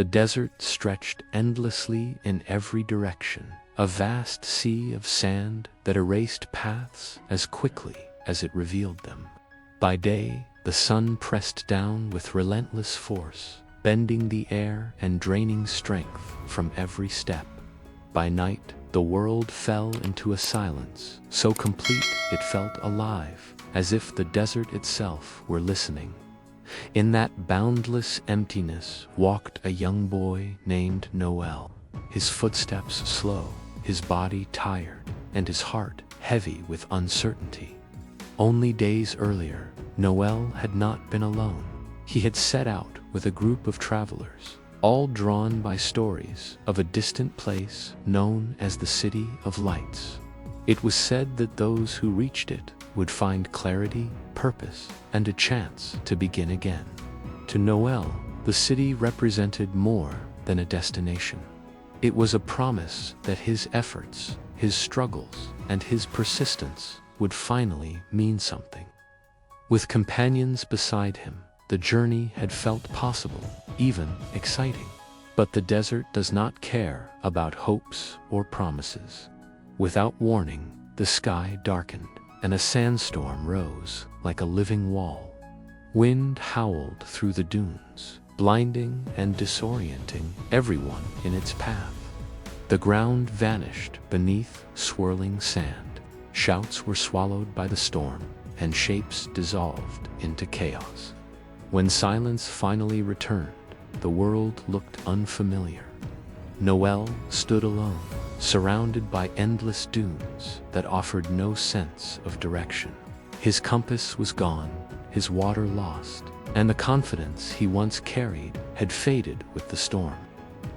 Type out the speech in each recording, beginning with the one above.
The desert stretched endlessly in every direction, a vast sea of sand that erased paths as quickly as it revealed them. By day, the sun pressed down with relentless force, bending the air and draining strength from every step. By night, the world fell into a silence so complete it felt alive, as if the desert itself were listening. In that boundless emptiness walked a young boy named Noel, his footsteps slow, his body tired, and his heart heavy with uncertainty. Only days earlier, Noel had not been alone. He had set out with a group of travelers, all drawn by stories of a distant place known as the City of Lights. It was said that those who reached it would find clarity, purpose, and a chance to begin again. To Noel, the city represented more than a destination. It was a promise that his efforts, his struggles, and his persistence would finally mean something. With companions beside him, the journey had felt possible, even exciting. But the desert does not care about hopes or promises. Without warning, the sky darkened, and a sandstorm rose like a living wall. Wind howled through the dunes, blinding and disorienting everyone in its path. The ground vanished beneath swirling sand. Shouts were swallowed by the storm, and shapes dissolved into chaos. When silence finally returned, the world looked unfamiliar. Noel stood alone, surrounded by endless dunes that offered no sense of direction. His compass was gone, his water lost, and the confidence he once carried had faded with the storm.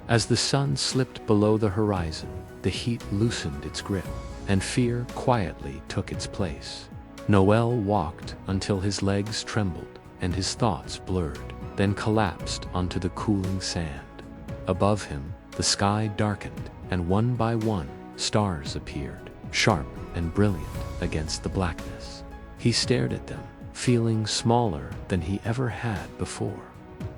As the sun slipped below the horizon, the heat loosened its grip, and fear quietly took its place. Noel walked until his legs trembled and his thoughts blurred, then collapsed onto the cooling sand. Above him, the sky darkened, and one by one, stars appeared, sharp and brilliant against the blackness. He stared at them, feeling smaller than he ever had before.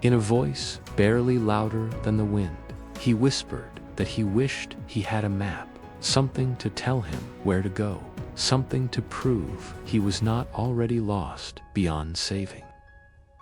In a voice barely louder than the wind, he whispered that he wished he had a map, something to tell him where to go, something to prove he was not already lost beyond saving.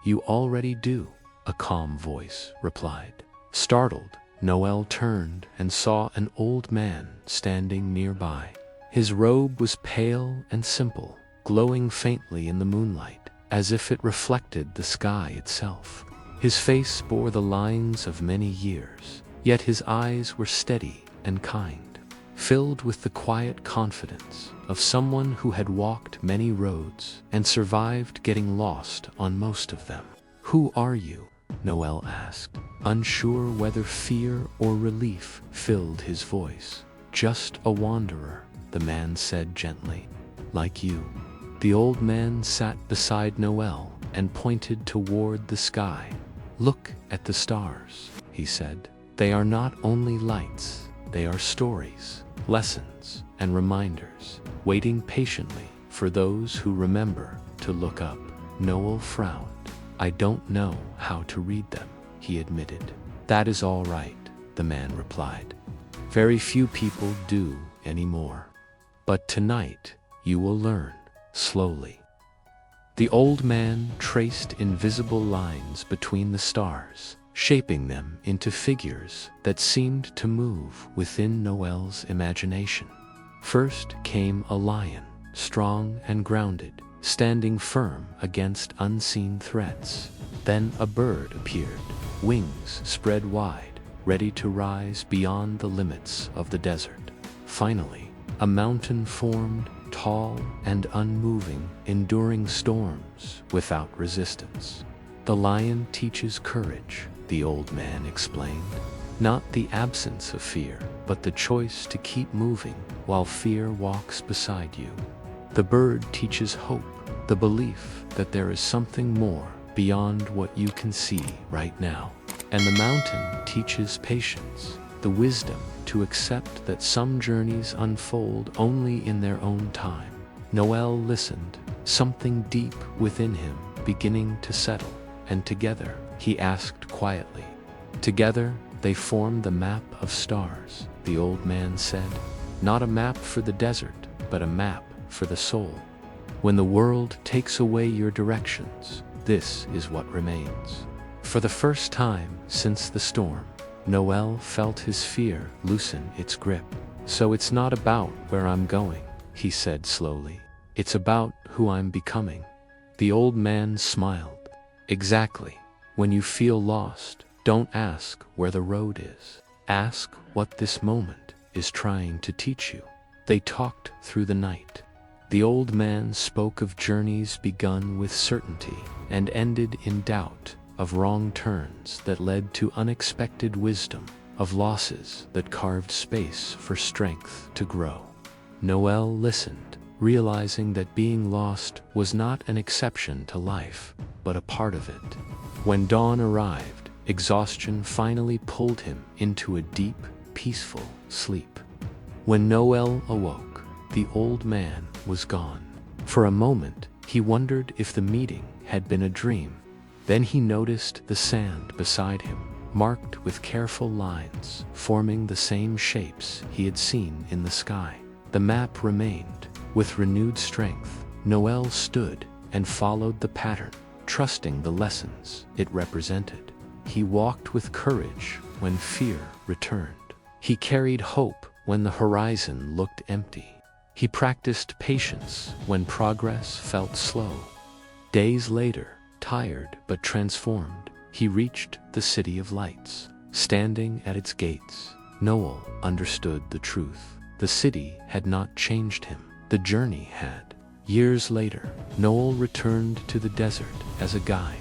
"You already do," a calm voice replied. Startled, Noel turned and saw an old man standing nearby. His robe was pale and simple, glowing faintly in the moonlight, as if it reflected the sky itself. His face bore the lines of many years, yet his eyes were steady and kind, filled with the quiet confidence of someone who had walked many roads and survived getting lost on most of them. "Who are you?" Noel asked, unsure whether fear or relief filled his voice. "Just a wanderer," the man said gently. "Like you." The old man sat beside Noel and pointed toward the sky. "Look at the stars," he said. "They are not only lights, they are stories, lessons, and reminders, waiting patiently for those who remember to look up." Noel frowned. "I don't know how to read them," he admitted. "That is all right," the man replied. "Very few people do anymore. But tonight you will learn, slowly." The old man traced invisible lines between the stars, shaping them into figures that seemed to move within Noel's imagination. First came a lion, strong and grounded, standing firm against unseen threats. Then a bird appeared, wings spread wide, ready to rise beyond the limits of the desert. Finally, a mountain formed, tall and unmoving, enduring storms without resistance. "The lion teaches courage," the old man explained. "Not the absence of fear, but the choice to keep moving while fear walks beside you. The bird teaches hope, the belief that there is something more beyond what you can see right now. And the mountain teaches patience, the wisdom to accept that some journeys unfold only in their own time." Noel listened, something deep within him beginning to settle, and together he asked quietly, Together, they formed the map of stars, the old man said. Not a map for the desert, but a map for the soul. When the world takes away your directions, this is what remains. For the first time since the storm, Noel felt his fear loosen its grip. So it's not about where I'm going, he said slowly. It's about who I'm becoming. The old man smiled. Exactly. When you feel lost, don't ask where the road is. Ask what this moment is trying to teach you. They talked through the night. The old man spoke of journeys begun with certainty and ended in doubt, of wrong turns that led to unexpected wisdom, of losses that carved space for strength to grow. Noel listened, realizing that being lost was not an exception to life, but a part of it. When dawn arrived, exhaustion finally pulled him into a deep, peaceful sleep. When Noel awoke, the old man was gone. For a moment, he wondered if the meeting had been a dream. Then he noticed the sand beside him, marked with careful lines, forming the same shapes he had seen in the sky. The map remained. With renewed strength, Noel stood and followed the pattern, trusting the lessons it represented. He walked with courage when fear returned. He carried hope when the horizon looked empty. He practiced patience when progress felt slow. Days later, tired but transformed, he reached the City of Lights. Standing at its gates, Noel understood the truth. The city had not changed him. The journey had. Years later, Noel returned to the desert as a guide.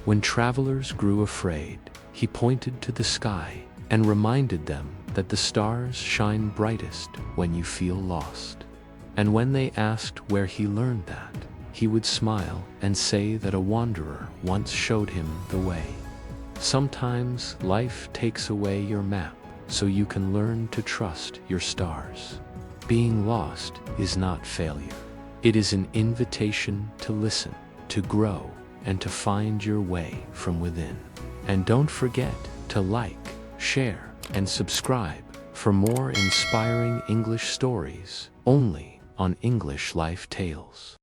When travelers grew afraid, he pointed to the sky and reminded them that the stars shine brightest when you feel lost. And when they asked where he learned that, he would smile and say that a wanderer once showed him the way. Sometimes life takes away your map so you can learn to trust your stars. Being lost is not failure. It is an invitation to listen, to grow, and to find your way from within. And don't forget to like, share, and subscribe for more inspiring English stories only on English Life Tales.